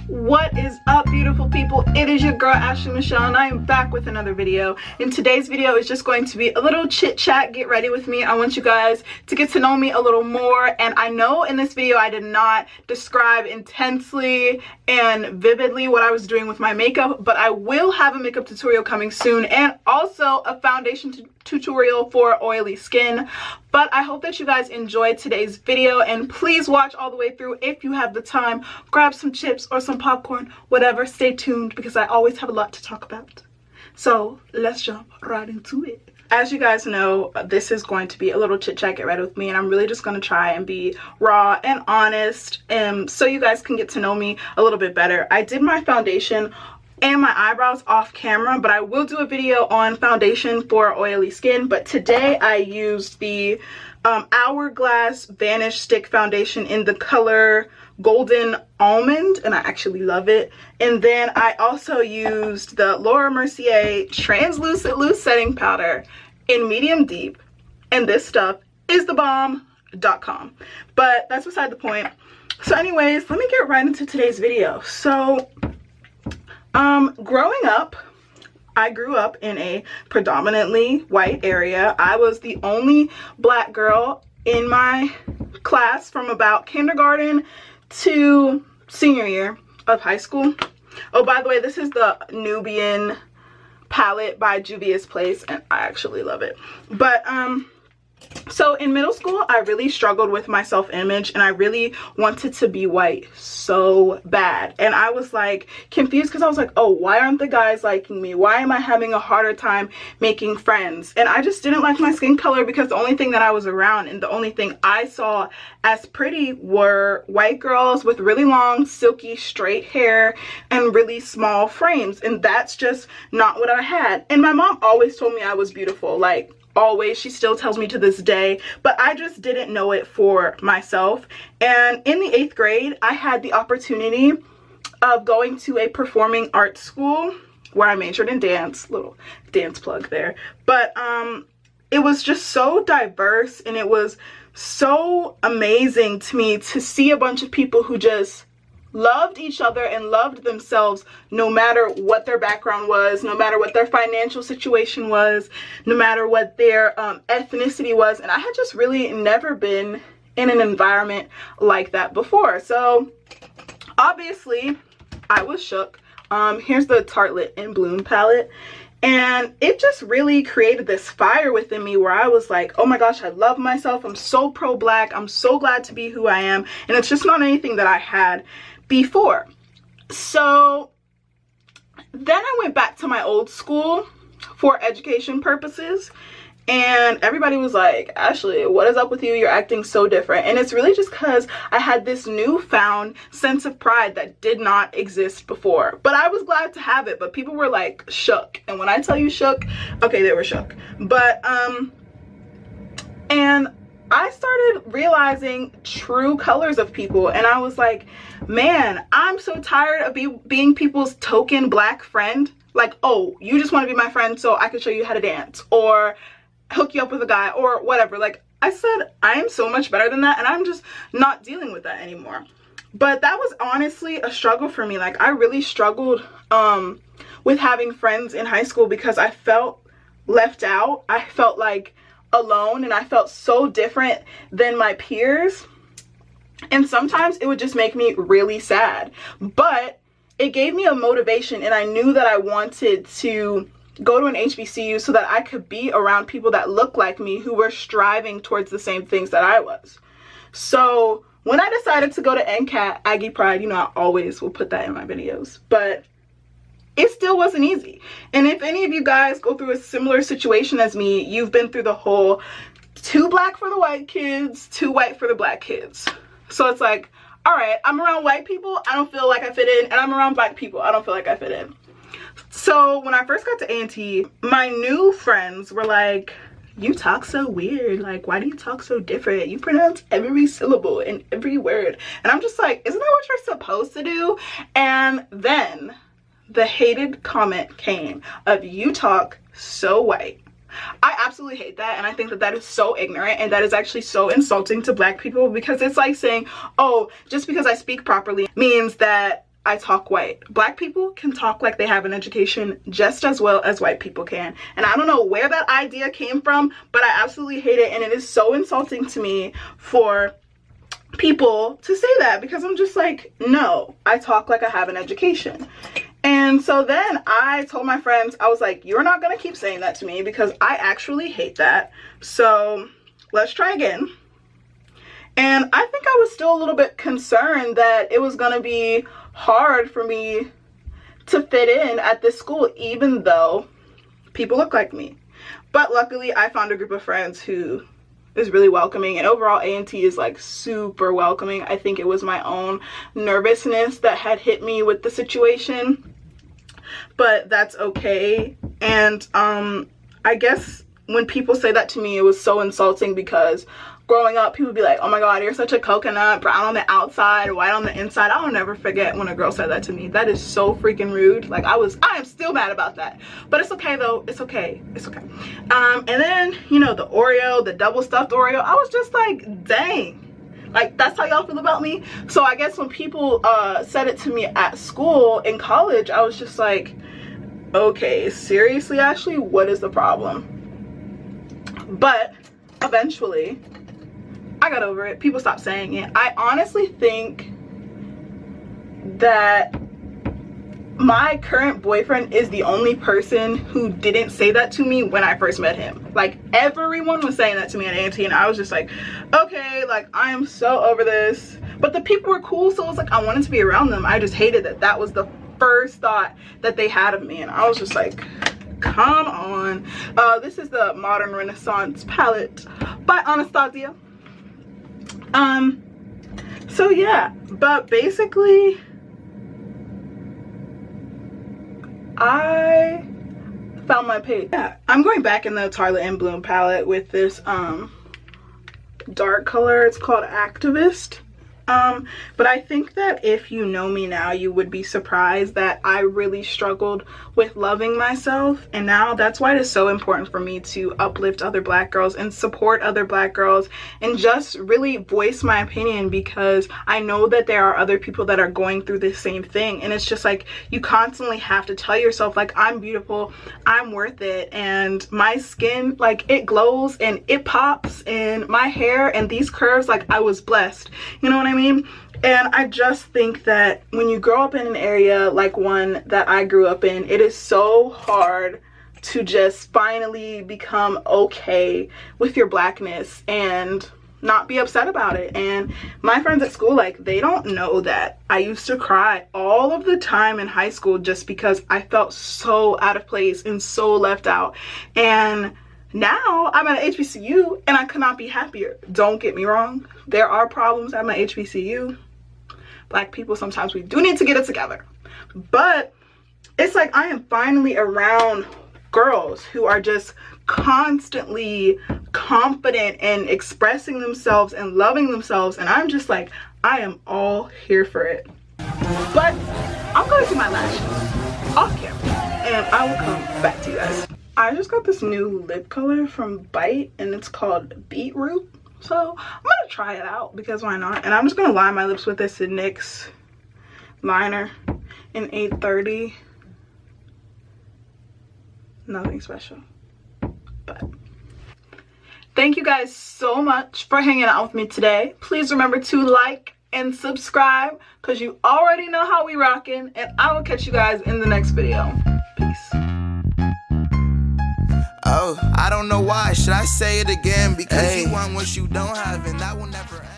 What is up, beautiful people? It is your girl Ashley Michele, and I am back with another video. And today's video is just going to be a little chit chat. Get ready with me. I want you guys to get to know me a little more. And I know in this video I did not describe intensely and vividly what I was doing with my makeup, but I will have a makeup tutorial coming soon, and also a foundation tutorial for oily skin. But I hope that you guys enjoyed today's video, and please watch all the way through if you have the time. Grab some chips or some popcorn, whatever. Stay tuned because I always have a lot to talk about. So let's jump right into it. As you guys know, this is going to be a little chit chat. Get ready with me, and I'm really just going to try and be raw and honest, and so you guys can get to know me a little bit better. I did my foundation and my eyebrows off camera, but I will do a video on foundation for oily skin. But today I used the Hourglass Vanish Stick foundation in the color Golden Almond, and I actually love it. And then I also used the Laura Mercier Translucent Loose Setting Powder in medium deep, and this stuff is thebomb.com. But that's beside the point. So anyways, let me get right into today's video. So growing up, I grew up in a predominantly white area. I was the only black girl in my class from about kindergarten to senior year of high school. Oh, by the way, this is the Nubian palette by Juvia's Place, and I actually love it. But so in middle school, I really struggled with my self-image, and I really wanted to be white so bad. And I was like confused because I was like, oh, why aren't the guys liking me? Why am I having a harder time making friends? And I just didn't like my skin color because the only thing that I was around and the only thing I saw as pretty were white girls with really long, silky, straight hair and really small frames. And that's just not what I had. And my mom always told me I was beautiful, like always. She still tells me to this day, but I just didn't know it for myself. And in the 8th grade, I had the opportunity of going to a performing arts school where I majored in dance. Little dance plug there. But it was just so diverse, and it was so amazing to me to see a bunch of people who just loved each other and loved themselves, no matter what their background was, no matter what their financial situation was, no matter what their ethnicity was. And I had just really never been in an environment like that before. So obviously I was shook. Here's the Tartelette in Bloom palette. And it just really created this fire within me where I was like, oh my gosh, I love myself. I'm so pro-black. I'm so glad to be who I am. And it's just not anything that I had before. So then I went back to my old school for education purposes, and everybody was like, Ashley, what is up with you? You're acting so different. And it's really just because I had this newfound sense of pride that did not exist before. But I was glad to have it. But people were like shook. And when I tell you shook, okay, they were shook. But and I started realizing true colors of people, and I was like, man, I'm so tired of being people's token black friend. Like, oh, you just want to be my friend so I can show you how to dance or hook you up with a guy or whatever. Like I said, I am so much better than that, and I'm just not dealing with that anymore. But that was honestly a struggle for me. Like I really struggled with having friends in high school because I felt left out. I felt like alone, and I felt so different than my peers, and sometimes it would just make me really sad. But it gave me a motivation, and I knew that I wanted to go to an HBCU so that I could be around people that looked like me, who were striving towards the same things that I was. So when I decided to go to NCAT, Aggie Pride, you know, I always will put that in my videos, but it still wasn't easy. And if any of you guys go through a similar situation as me, you've been through the whole too black for the white kids, too white for the black kids. So it's like, all right, I'm around white people, I don't feel like I fit in, and I'm around black people, I don't feel like I fit in. So when I first got to A&T, my new friends were like, you talk so weird, like why do you talk so different? You pronounce every syllable in every word. And I'm just like, isn't that what you're supposed to do? And then the hated comment came of, you talk so white. I absolutely hate that, and I think that that is so ignorant, and that is actually so insulting to black people, because it's like saying, oh, just because I speak properly means that I talk white. Black people can talk like they have an education just as well as white people can. And I don't know where that idea came from, but I absolutely hate it. And it is so insulting to me for people to say that, because I'm just like, no, I talk like I have an education. And so then I told my friends, I was like, you're not gonna keep saying that to me because I actually hate that. So let's try again. And I think I was still a little bit concerned that it was gonna be hard for me to fit in at this school, even though people look like me. But luckily I found a group of friends who is really welcoming, and overall A&T is like super welcoming. I think it was my own nervousness that had hit me with the situation, but that's okay. And I guess when people say that to me, it was so insulting because growing up, people would be like, oh my god, you're such a coconut, brown on the outside, white on the inside. I'll never forget when a girl said that to me. That is so freaking rude. Like, I am still mad about that. But it's okay though. It's okay. It's okay. And then, you know, the Oreo, the double stuffed Oreo, I was just like, dang. Like, that's how y'all feel about me? So I guess when people said it to me at school, in college, I was just like, okay, seriously, Ashley, what is the problem? But eventually, I got over it. People stopped saying it. I honestly think that my current boyfriend is the only person who didn't say that to me when I first met him. Like, everyone was saying that to me at A&T, and I was just like, okay, like, I am so over this. But the people were cool, so it was like I wanted to be around them. I just hated that that was the first thought that they had of me, and I was just like, come on. This is the Modern Renaissance palette by Anastasia. So yeah, but basically I found my page. Yeah, I'm going back in the Tarla in Bloom palette with this dark color. It's called Activist. But I think that if you know me now, you would be surprised that I really struggled with loving myself, and now that's why it is so important for me to uplift other black girls and support other black girls and just really voice my opinion, because I know that there are other people that are going through the same thing. And it's just like, you constantly have to tell yourself, like, I'm beautiful, I'm worth it, and my skin, like, it glows and it pops, and my hair and these curves, like, I was blessed, you know what I mean? And I just think that when you grow up in an area like one that I grew up in, it is so hard to just finally become okay with your blackness and not be upset about it. And my friends at school, like, they don't know that I used to cry all of the time in high school just because I felt so out of place and so left out. And now I'm at an HBCU and I could not be happier. Don't get me wrong, there are problems at my HBCU. Black people, sometimes we do need to get it together. But it's like I am finally around girls who are just constantly confident and expressing themselves and loving themselves, and I'm just like, I am all here for it. But I'm gonna do my lashes off camera and I will come back to you guys. I just got this new lip color from Bite and it's called Beetroot. So I'm gonna try it out because why not? And I'm just gonna line my lips with this NYX liner in 830. Nothing special, but thank you guys so much for hanging out with me today. Please remember to like and subscribe because you already know how we rockin', and I will catch you guys in the next video. Peace. Oh, I don't know why. Should I say it again? Because you want what you don't have, and that will never end.